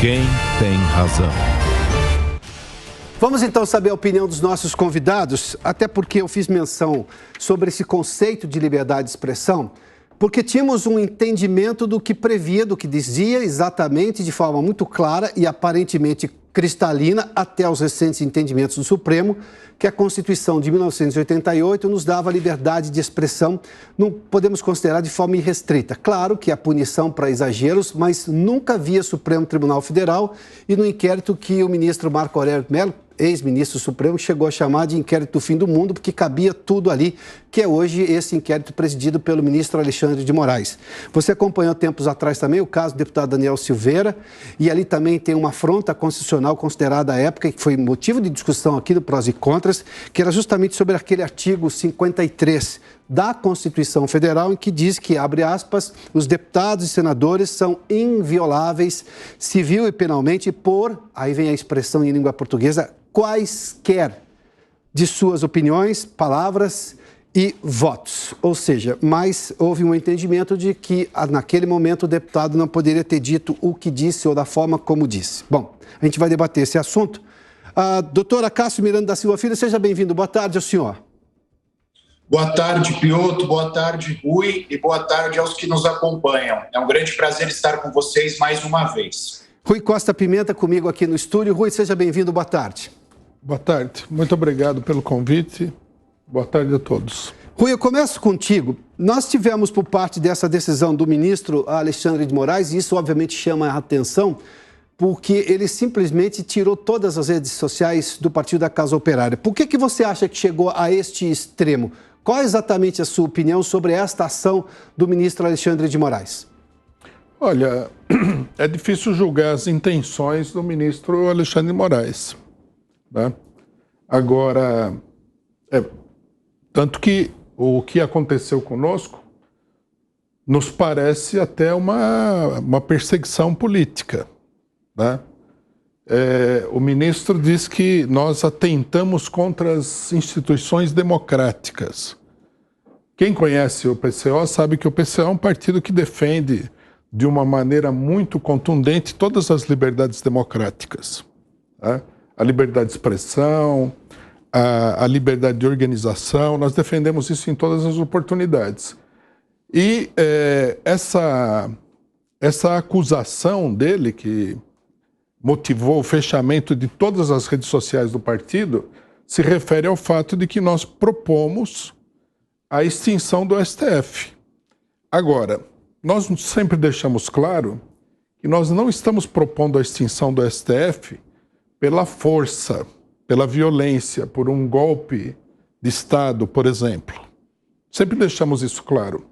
Quem tem razão? Vamos então saber a opinião dos nossos convidados, até porque eu fiz menção sobre esse conceito de liberdade de expressão, porque tínhamos um entendimento do que previa, do que dizia exatamente de forma muito clara e aparentemente cristalina, até os recentes entendimentos do Supremo, que a Constituição de 1988 nos dava liberdade de expressão, não podemos considerar de forma irrestrita. Claro que há punição para exageros, mas nunca via Supremo Tribunal Federal e no inquérito que o ministro Marco Aurélio Mello, ex-ministro Supremo, chegou a chamar de inquérito do fim do mundo, porque cabia tudo ali, que é hoje esse inquérito presidido pelo ministro Alexandre de Moraes. Você acompanhou tempos atrás também o caso do deputado Daniel Silveira, e ali também tem uma afronta constitucional considerada à época, que foi motivo de discussão aqui do Prós e Contras, que era justamente sobre aquele artigo 53 da Constituição Federal, em que diz que, abre aspas, os deputados e senadores são invioláveis civil e penalmente por, aí vem a expressão em língua portuguesa, quaisquer de suas opiniões, palavras e votos. Ou seja, mas houve um entendimento de que naquele momento o deputado não poderia ter dito o que disse ou da forma como disse. Bom, a gente vai debater esse assunto. Doutora Cássio Miranda da Silva Filho, seja bem-vindo. Boa tarde ao senhor. Boa tarde, Piotr. Boa tarde, Rui. E boa tarde aos que nos acompanham. É um grande prazer estar com vocês mais uma vez. Rui Costa Pimenta comigo aqui no estúdio. Rui, seja bem-vindo. Boa tarde. Boa tarde. Muito obrigado pelo convite. Boa tarde a todos. Rui, eu começo contigo. Nós tivemos, por parte dessa decisão do ministro Alexandre de Moraes, e isso obviamente chama a atenção, porque ele simplesmente tirou todas as redes sociais do Partido da Casa Operária. Por que você acha que chegou a este extremo? Qual é exatamente a sua opinião sobre esta ação do ministro Alexandre de Moraes? Olha, é difícil julgar as intenções do ministro Alexandre de Moraes, né? Agora, tanto que o que aconteceu conosco nos parece até uma perseguição política, né? O ministro diz que nós atentamos contra as instituições democráticas. Quem conhece o PCO sabe que o PCO é um partido que defende de uma maneira muito contundente todas as liberdades democráticas, né? A liberdade de expressão, a liberdade de organização, nós defendemos isso em todas as oportunidades. E essa acusação dele, que motivou o fechamento de todas as redes sociais do partido, se refere ao fato de que nós propomos a extinção do STF. Agora, nós sempre deixamos claro que nós não estamos propondo a extinção do STF pela força, pela violência, por um golpe de Estado, por exemplo. Sempre deixamos isso claro.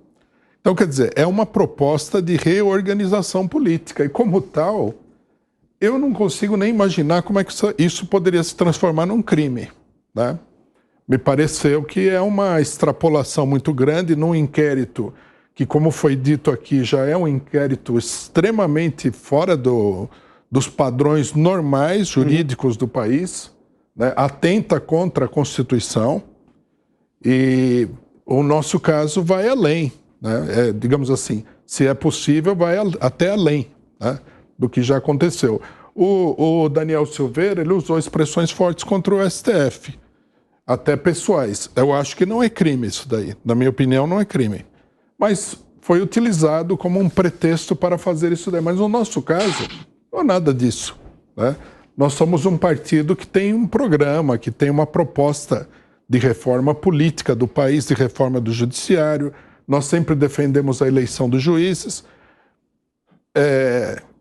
Então, quer dizer, é uma proposta de reorganização política e, como tal, eu não consigo nem imaginar como é que isso poderia se transformar num crime, né? Me pareceu que é uma extrapolação muito grande num inquérito que, como foi dito aqui, já é um inquérito extremamente fora dos padrões normais jurídicos do país, né? Atenta contra a Constituição e o nosso caso vai além, né? Digamos assim, se é possível, vai até além, né, do que já aconteceu. O Daniel Silveira, ele usou expressões fortes contra o STF, até pessoais. Eu acho que não é crime isso daí. Na minha opinião, não é crime. Mas foi utilizado como um pretexto para fazer isso daí. Mas no nosso caso, não é nada disso, né? Nós somos um partido que tem um programa, que tem uma proposta de reforma política do país, de reforma do judiciário. Nós sempre defendemos a eleição dos juízes.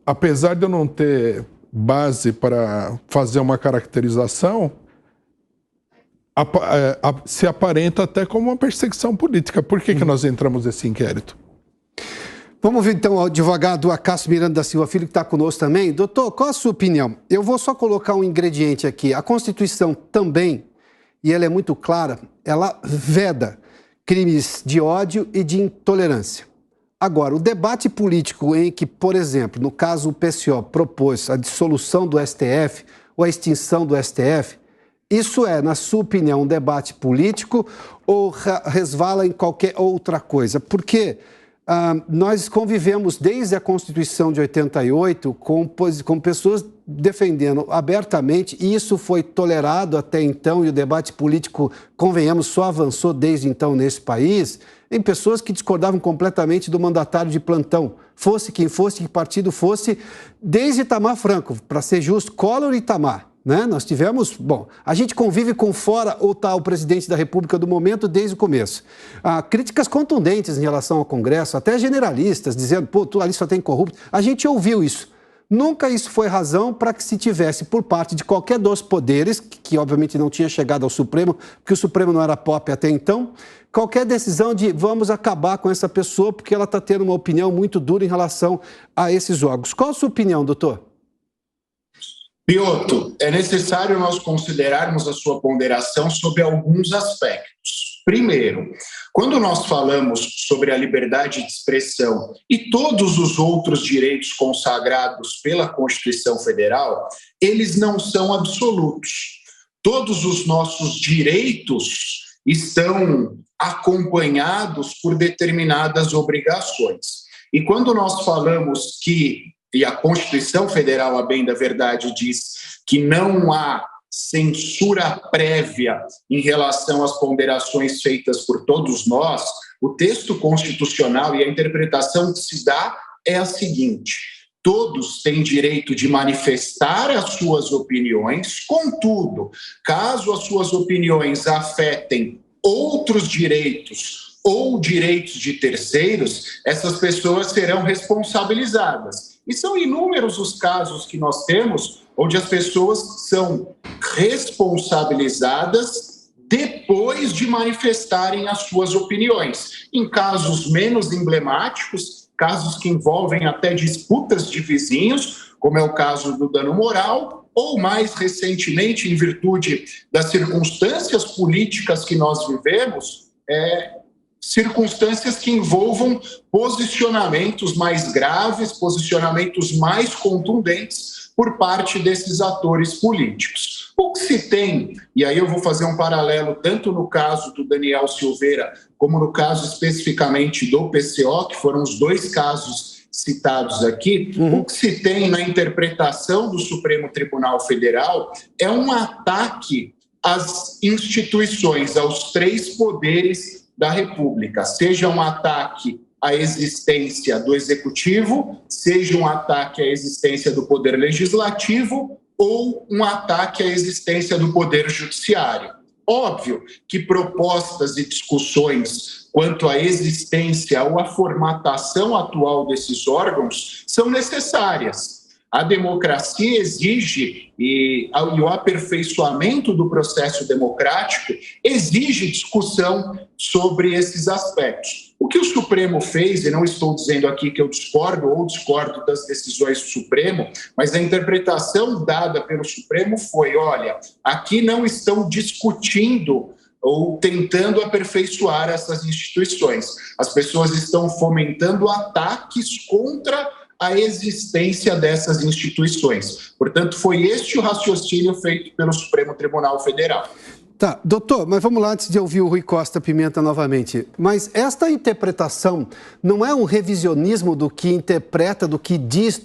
Apesar de eu não ter base para fazer uma caracterização, se aparenta até como uma perseguição política. Por que nós entramos nesse inquérito? Vamos ver então o advogado Cássio Miranda da Silva Filho, que está conosco também. Doutor, qual a sua opinião? Eu vou só colocar um ingrediente aqui. A Constituição também, e ela é muito clara, ela veda crimes de ódio e de intolerância. Agora, o debate político em que, por exemplo, no caso o PCO propôs a dissolução do STF ou a extinção do STF, isso é, na sua opinião, um debate político ou resvala em qualquer outra coisa? Porque nós convivemos desde a Constituição de 88 com pessoas defendendo abertamente, e isso foi tolerado até então, e o debate político, convenhamos, só avançou desde então nesse país, em pessoas que discordavam completamente do mandatário de plantão, fosse quem fosse, que partido fosse, desde Itamar Franco, para ser justo, Collor e Itamar. Né? Nós tivemos, a gente convive com fora ou tal presidente da República do momento desde o começo. Críticas contundentes em relação ao Congresso, até generalistas, dizendo, tu ali só tem corrupto. A gente ouviu isso. Nunca isso foi razão para que se tivesse, por parte de qualquer dos poderes, que obviamente não tinha chegado ao Supremo, porque o Supremo não era pop até então, qualquer decisão de vamos acabar com essa pessoa porque ela está tendo uma opinião muito dura em relação a esses órgãos. Qual a sua opinião, doutor? Piotr, é necessário nós considerarmos a sua ponderação sobre alguns aspectos. Primeiro, quando nós falamos sobre a liberdade de expressão e todos os outros direitos consagrados pela Constituição Federal, eles não são absolutos. Todos os nossos direitos estão acompanhados por determinadas obrigações. E quando nós falamos e a Constituição Federal, a bem da verdade, diz que não há censura prévia em relação às ponderações feitas por todos nós, o texto constitucional e a interpretação que se dá é a seguinte: todos têm direito de manifestar as suas opiniões, contudo, caso as suas opiniões afetem outros direitos ou direitos de terceiros, essas pessoas serão responsabilizadas. E são inúmeros os casos que nós temos onde as pessoas são responsabilizadas depois de manifestarem as suas opiniões. Em casos menos emblemáticos, casos que envolvem até disputas de vizinhos, como é o caso do dano moral, ou mais recentemente, em virtude das circunstâncias políticas que nós vivemos, circunstâncias que envolvam posicionamentos mais graves, posicionamentos mais contundentes por parte desses atores políticos. O que se tem, e aí eu vou fazer um paralelo tanto no caso do Daniel Silveira, como no caso especificamente do PCO, que foram os dois casos citados aqui, o que se tem na interpretação do Supremo Tribunal Federal é um ataque às instituições, aos três poderes da República, seja um ataque à existência do Executivo, seja um ataque à existência do Poder Legislativo ou um ataque à existência do Poder Judiciário. Óbvio que propostas e discussões quanto à existência ou à formatação atual desses órgãos são necessárias. A democracia exige, e o aperfeiçoamento do processo democrático exige discussão sobre esses aspectos. O que o Supremo fez, e não estou dizendo aqui que eu discordo das decisões do Supremo, mas a interpretação dada pelo Supremo foi, olha, aqui não estão discutindo ou tentando aperfeiçoar essas instituições. As pessoas estão fomentando ataques contra a existência dessas instituições. Portanto, foi este o raciocínio feito pelo Supremo Tribunal Federal. Tá, doutor, mas vamos lá antes de ouvir o Rui Costa Pimenta novamente. Mas esta interpretação não é um revisionismo do que interpreta, do que diz,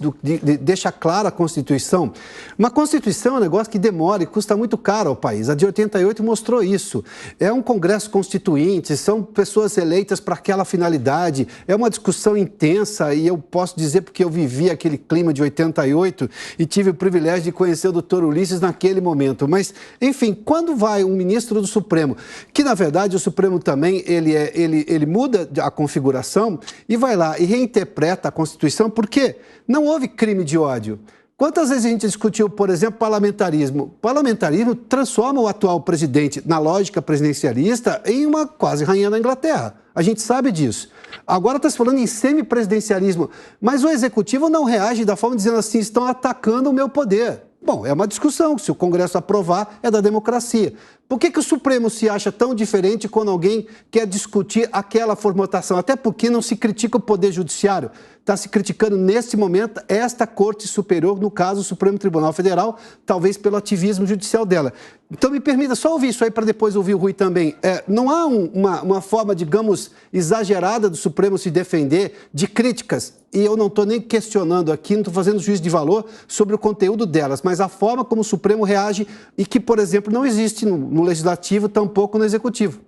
deixa clara a Constituição? Uma Constituição é um negócio que demora e custa muito caro ao país. A de 88 mostrou isso. É um Congresso Constituinte, são pessoas eleitas para aquela finalidade, é uma discussão intensa e eu posso dizer porque eu vivi aquele clima de 88 e tive o privilégio de conhecer o doutor Ulisses naquele momento. Mas, enfim, quando vai um ministro do Supremo, que na verdade o Supremo também ele muda a configuração e vai lá e reinterpreta a Constituição, porque não houve crime de ódio. Quantas vezes a gente discutiu, por exemplo, parlamentarismo? Parlamentarismo transforma o atual presidente, na lógica presidencialista, em uma quase rainha da Inglaterra. A gente sabe disso. Agora está se falando em semipresidencialismo, mas o executivo não reage da forma dizendo assim, estão atacando o meu poder. Bom, é uma discussão, se o Congresso aprovar, é da democracia. Por que o Supremo se acha tão diferente quando alguém quer discutir aquela formatação? Até porque não se critica o Poder Judiciário. Está se criticando, neste momento, esta Corte Superior, no caso, o Supremo Tribunal Federal, talvez pelo ativismo judicial dela. Então, me permita só ouvir isso aí para depois ouvir o Rui também. Não há uma forma, digamos, exagerada do Supremo se defender de críticas, e eu não estou nem questionando aqui, não estou fazendo juízo de valor sobre o conteúdo delas, mas a forma como o Supremo reage e que, por exemplo, não existe no Legislativo, tampouco no Executivo.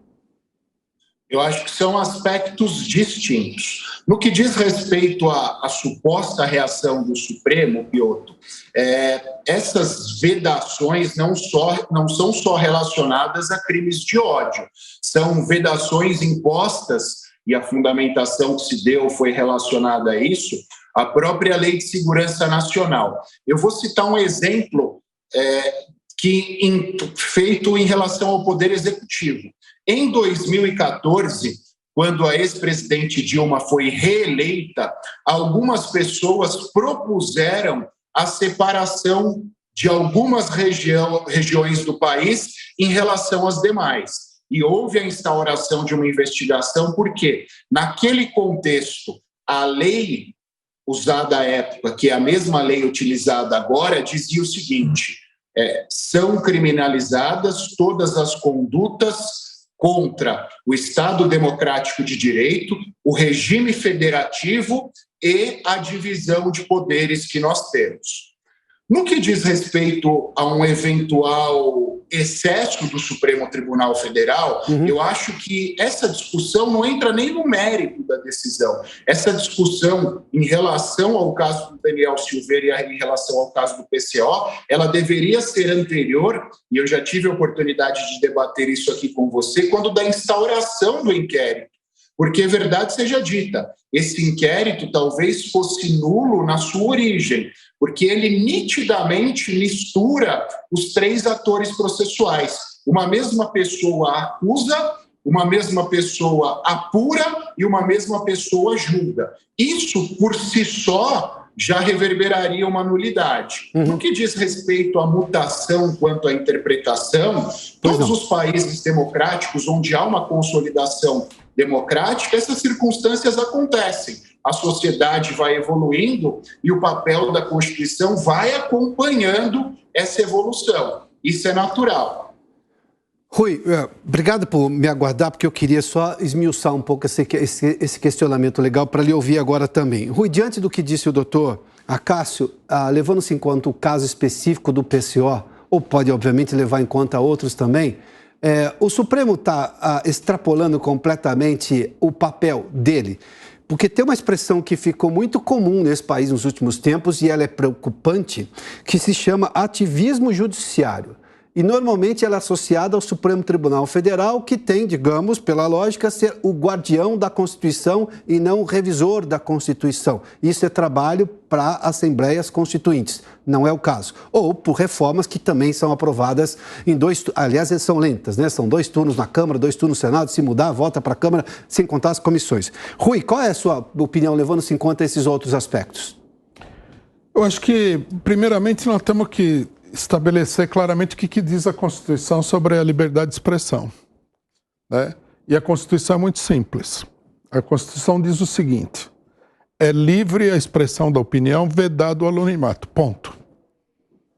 Eu acho que são aspectos distintos. No que diz respeito à suposta reação do Supremo, Piotr, essas vedações não são só relacionadas a crimes de ódio, são vedações impostas, e a fundamentação que se deu foi relacionada a isso, a própria Lei de Segurança Nacional. Eu vou citar um exemplo feito em relação ao Poder Executivo. Em 2014, quando a ex-presidente Dilma foi reeleita, algumas pessoas propuseram a separação de algumas regiões do país em relação às demais. E houve a instauração de uma investigação, porque, naquele contexto, a lei usada à época, que é a mesma lei utilizada agora, dizia o seguinte: são criminalizadas todas as condutas contra o Estado Democrático de Direito, o regime federativo e a divisão de poderes que nós temos. No que diz respeito a um eventual excesso do Supremo Tribunal Federal, eu acho que essa discussão não entra nem no mérito da decisão. Essa discussão em relação ao caso do Daniel Silveira e em relação ao caso do PCO, ela deveria ser anterior, e eu já tive a oportunidade de debater isso aqui com você, quando da instauração do inquérito. Porque, verdade seja dita, esse inquérito talvez fosse nulo na sua origem, porque ele nitidamente mistura os três atores processuais. Uma mesma pessoa acusa, uma mesma pessoa apura e uma mesma pessoa julga. Isso, por si só, já reverberaria uma nulidade. No que diz respeito à mutação quanto à interpretação, todos os países democráticos onde há uma consolidação democrática, essas circunstâncias acontecem. A sociedade vai evoluindo e o papel da Constituição vai acompanhando essa evolução. Isso é natural. Rui, obrigado por me aguardar, porque eu queria só esmiuçar um pouco esse questionamento legal para lhe ouvir agora também. Rui, diante do que disse o doutor Acácio, levando-se em conta o caso específico do PCO, ou pode, obviamente, levar em conta outros também, o Supremo está extrapolando completamente o papel dele, porque tem uma expressão que ficou muito comum nesse país nos últimos tempos, e ela é preocupante, que se chama ativismo judiciário. E normalmente ela é associada ao Supremo Tribunal Federal, que tem, digamos, pela lógica, ser o guardião da Constituição e não o revisor da Constituição. Isso é trabalho para assembleias constituintes. Não é o caso. Ou por reformas que também são aprovadas em aliás, são lentas, né? São 2 turnos na Câmara, 2 turnos no Senado, se mudar, volta para a Câmara, sem contar as comissões. Rui, qual é a sua opinião, levando-se em conta esses outros aspectos? Eu acho que, primeiramente, nós temos que estabelecer claramente o que diz a Constituição sobre a liberdade de expressão, né? E a Constituição é muito simples. A Constituição diz o seguinte: é livre a expressão da opinião, vedado o anonimato. Ponto.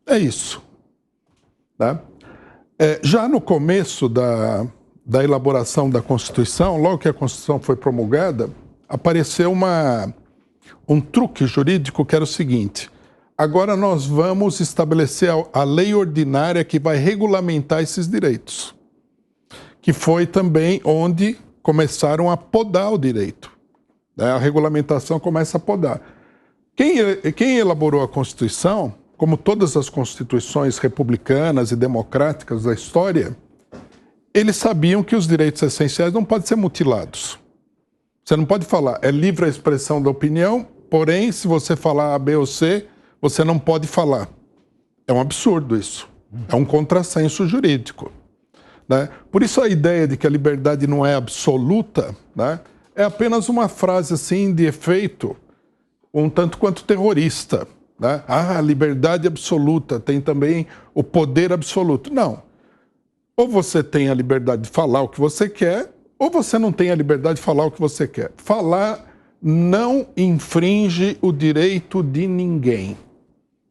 É isso, né? Já no começo da elaboração da Constituição, logo que a Constituição foi promulgada, apareceu um truque jurídico que era o seguinte: agora nós vamos estabelecer a lei ordinária que vai regulamentar esses direitos. Que foi também onde começaram a podar o direito. A regulamentação começa a podar. Quem elaborou a Constituição, como todas as constituições republicanas e democráticas da história, eles sabiam que os direitos essenciais não podem ser mutilados. Você não pode falar, é livre a expressão da opinião, porém, se você falar A, B ou C, você não pode falar. É um absurdo isso. É um contrassenso jurídico, né? Por isso a ideia de que a liberdade não é absoluta, né, é apenas uma frase assim de efeito, um tanto quanto terrorista, né? A liberdade absoluta tem também o poder absoluto. Não. Ou você tem a liberdade de falar o que você quer, ou você não tem a liberdade de falar o que você quer. Falar não infringe o direito de ninguém.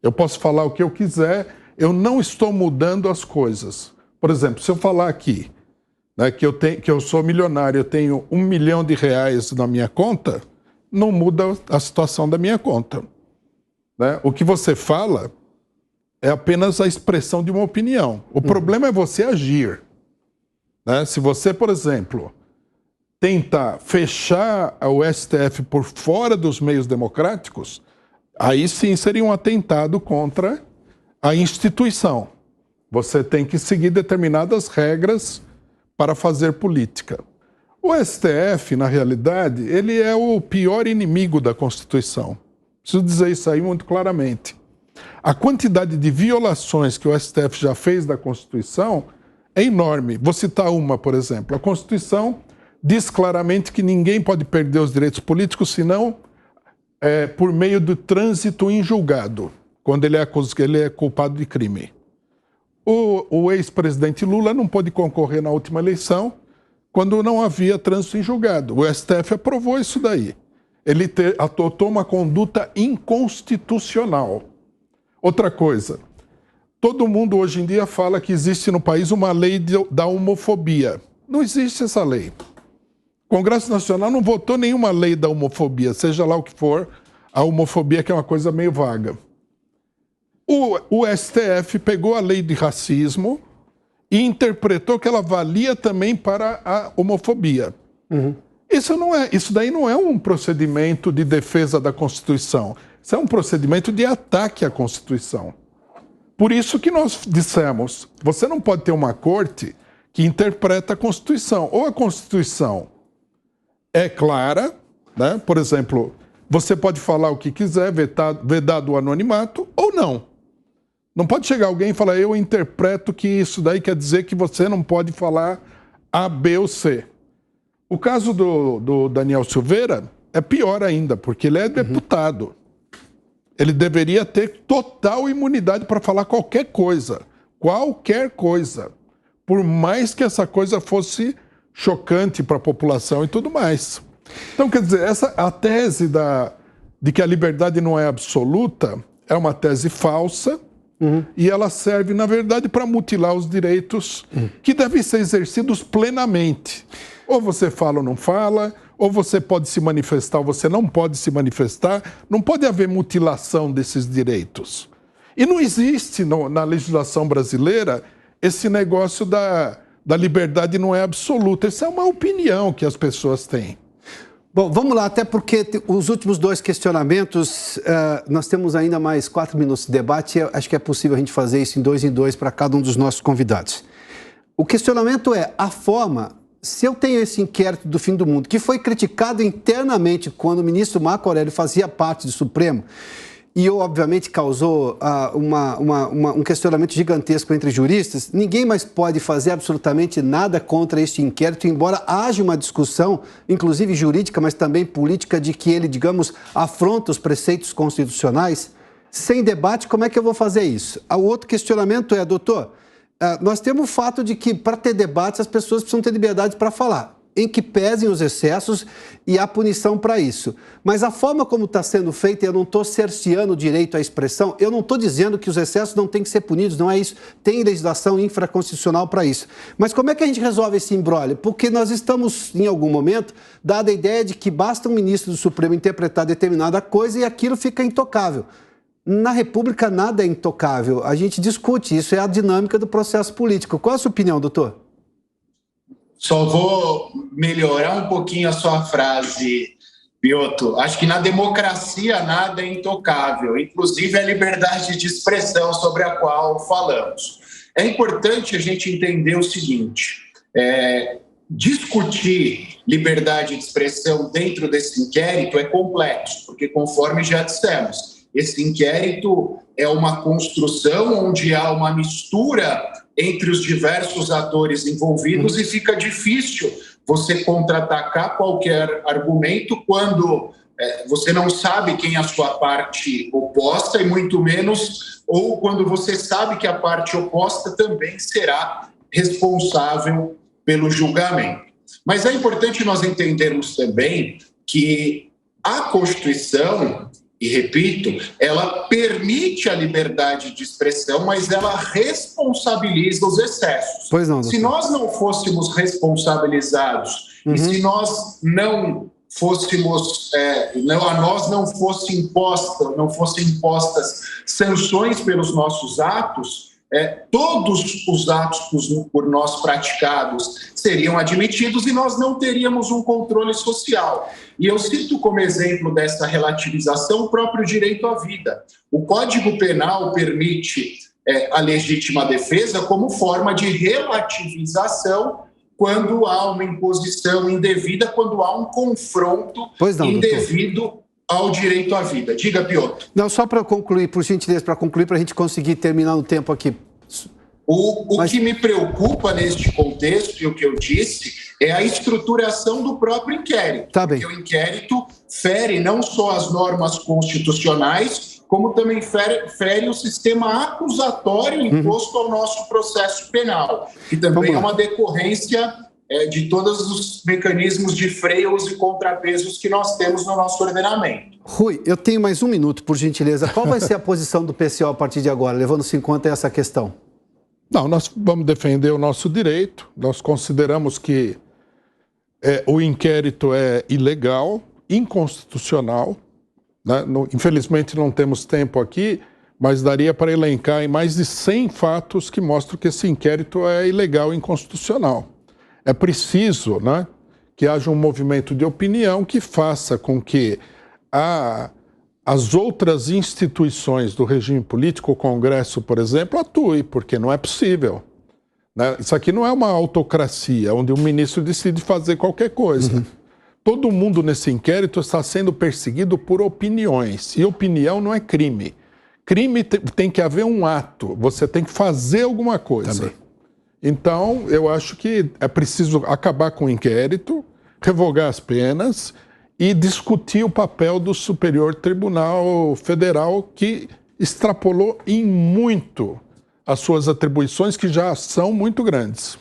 Eu posso falar o que eu quiser, eu não estou mudando as coisas. Por exemplo, se eu falar aqui, né, que eu sou milionário, eu tenho R$1 milhão na minha conta, não muda a situação da minha conta. Né? O que você fala é apenas a expressão de uma opinião. O problema é você agir. Né? Se você, por exemplo, tentar fechar o STF por fora dos meios democráticos, aí sim seria um atentado contra a instituição. Você tem que seguir determinadas regras para fazer política. O STF, na realidade, ele é o pior inimigo da Constituição. Preciso dizer isso aí muito claramente. A quantidade de violações que o STF já fez da Constituição é enorme. Vou citar uma, por exemplo. A Constituição diz claramente que ninguém pode perder os direitos políticos senão por meio do trânsito em julgado, quando ele é culpado de crime. O ex-presidente Lula não pôde concorrer na última eleição quando não havia trânsito em julgado. O STF aprovou isso daí. Ele adotou uma conduta inconstitucional. Outra coisa, todo mundo hoje em dia fala que existe no país uma lei da homofobia. Não existe essa lei. O Congresso Nacional não votou nenhuma lei da homofobia, seja lá o que for, a homofobia que é uma coisa meio vaga. O STF pegou a lei de racismo e interpretou que ela valia também para a homofobia. Isso daí não é um procedimento de defesa da Constituição. Isso é um procedimento de ataque à Constituição. Por isso que nós dissemos, você não pode ter uma corte que interpreta a Constituição. Ou a Constituição é clara, né? Por exemplo, você pode falar o que quiser, vedado o anonimato, ou não. Não pode chegar alguém e falar, eu interpreto que isso daí quer dizer que você não pode falar A, B ou C. O caso do Daniel Silveira é pior ainda, porque ele é deputado. Ele deveria ter total imunidade para falar qualquer coisa. Qualquer coisa. Por mais que essa coisa fosse chocante para a população e tudo mais. Então, quer dizer, a tese de que a liberdade não é absoluta é uma tese falsa. E ela serve, na verdade, para mutilar os direitos que devem ser exercidos plenamente. Ou você fala ou não fala, ou você pode se manifestar ou você não pode se manifestar. Não pode haver mutilação desses direitos. E não existe na legislação brasileira esse negócio da liberdade não é absoluta. Isso é uma opinião que as pessoas têm. Bom, vamos lá, até porque os últimos dois questionamentos, nós temos ainda mais 4 minutos de debate, acho que é possível a gente fazer isso em dois para cada um dos nossos convidados. O questionamento é a forma, se eu tenho esse inquérito do fim do mundo, que foi criticado internamente quando o ministro Marco Aurélio fazia parte do Supremo, e obviamente causou um questionamento gigantesco entre juristas, ninguém mais pode fazer absolutamente nada contra este inquérito, embora haja uma discussão, inclusive jurídica, mas também política, de que ele, digamos, afronta os preceitos constitucionais. Sem debate, como é que eu vou fazer isso? O outro questionamento é, doutor, nós temos o fato de que, para ter debates, as pessoas precisam ter liberdade para falar, em que pesem os excessos e há punição para isso. Mas a forma como está sendo feita, eu não estou cerceando o direito à expressão, eu não estou dizendo que os excessos não têm que ser punidos, não é isso. Tem legislação infraconstitucional para isso. Mas como é que a gente resolve esse imbróglio? Porque nós estamos, em algum momento, dada a ideia de que basta um ministro do Supremo interpretar determinada coisa e aquilo fica intocável. Na República, nada é intocável. A gente discute, isso é a dinâmica do processo político. Qual a sua opinião, doutor? Só vou melhorar um pouquinho a sua frase, Piotr. Acho que na democracia nada é intocável, inclusive a liberdade de expressão sobre a qual falamos. É importante a gente entender o seguinte, discutir liberdade de expressão dentro desse inquérito é complexo, porque conforme já dissemos, esse inquérito é uma construção onde há uma mistura entre os diversos atores envolvidos e fica difícil você contra-atacar qualquer argumento quando você não sabe quem é a sua parte oposta e muito menos, ou quando você sabe que a parte oposta também será responsável pelo julgamento. Mas é importante nós entendermos também que a Constituição, e repito, ela permite a liberdade de expressão, mas ela responsabiliza os excessos. Pois não, doutor. Se nós não fôssemos responsabilizados e se nós não fôssemos, a nós não fossem impostas sanções pelos nossos atos, todos os atos por nós praticados seriam admitidos e nós não teríamos um controle social. E eu cito como exemplo dessa relativização o próprio direito à vida. O Código Penal permite a legítima defesa como forma de relativização quando há uma imposição indevida, quando há um confronto indevido ao direito à vida. Diga, Piotr. Não, só para concluir, por gentileza, para a gente conseguir terminar no tempo aqui. Mas... que me preocupa neste contexto, e o que eu disse, é a estruturação do próprio inquérito. Tá bem. Porque o inquérito fere não só as normas constitucionais, como também fere o sistema acusatório imposto ao nosso processo penal, que também é uma decorrência de todos os mecanismos de freios e contrapesos que nós temos no nosso ordenamento. Rui, eu tenho mais um minuto, por gentileza. Qual vai ser a posição do PCO a partir de agora, levando-se em conta essa questão? Não, nós vamos defender o nosso direito. Nós consideramos que o inquérito é ilegal, inconstitucional, né? Infelizmente não temos tempo aqui, mas daria para elencar em mais de 100 fatos que mostram que esse inquérito é ilegal e inconstitucional. É preciso, né, que haja um movimento de opinião que faça com que as outras instituições do regime político, o Congresso, por exemplo, atuem, porque não é possível. Né? Isso aqui não é uma autocracia, onde o ministro decide fazer qualquer coisa. Todo mundo nesse inquérito está sendo perseguido por opiniões, e opinião não é crime. Crime tem que haver um ato, você tem que fazer alguma coisa. Também. Então, eu acho que é preciso acabar com o inquérito, revogar as penas e discutir o papel do Superior Tribunal Federal, que extrapolou em muito as suas atribuições, que já são muito grandes.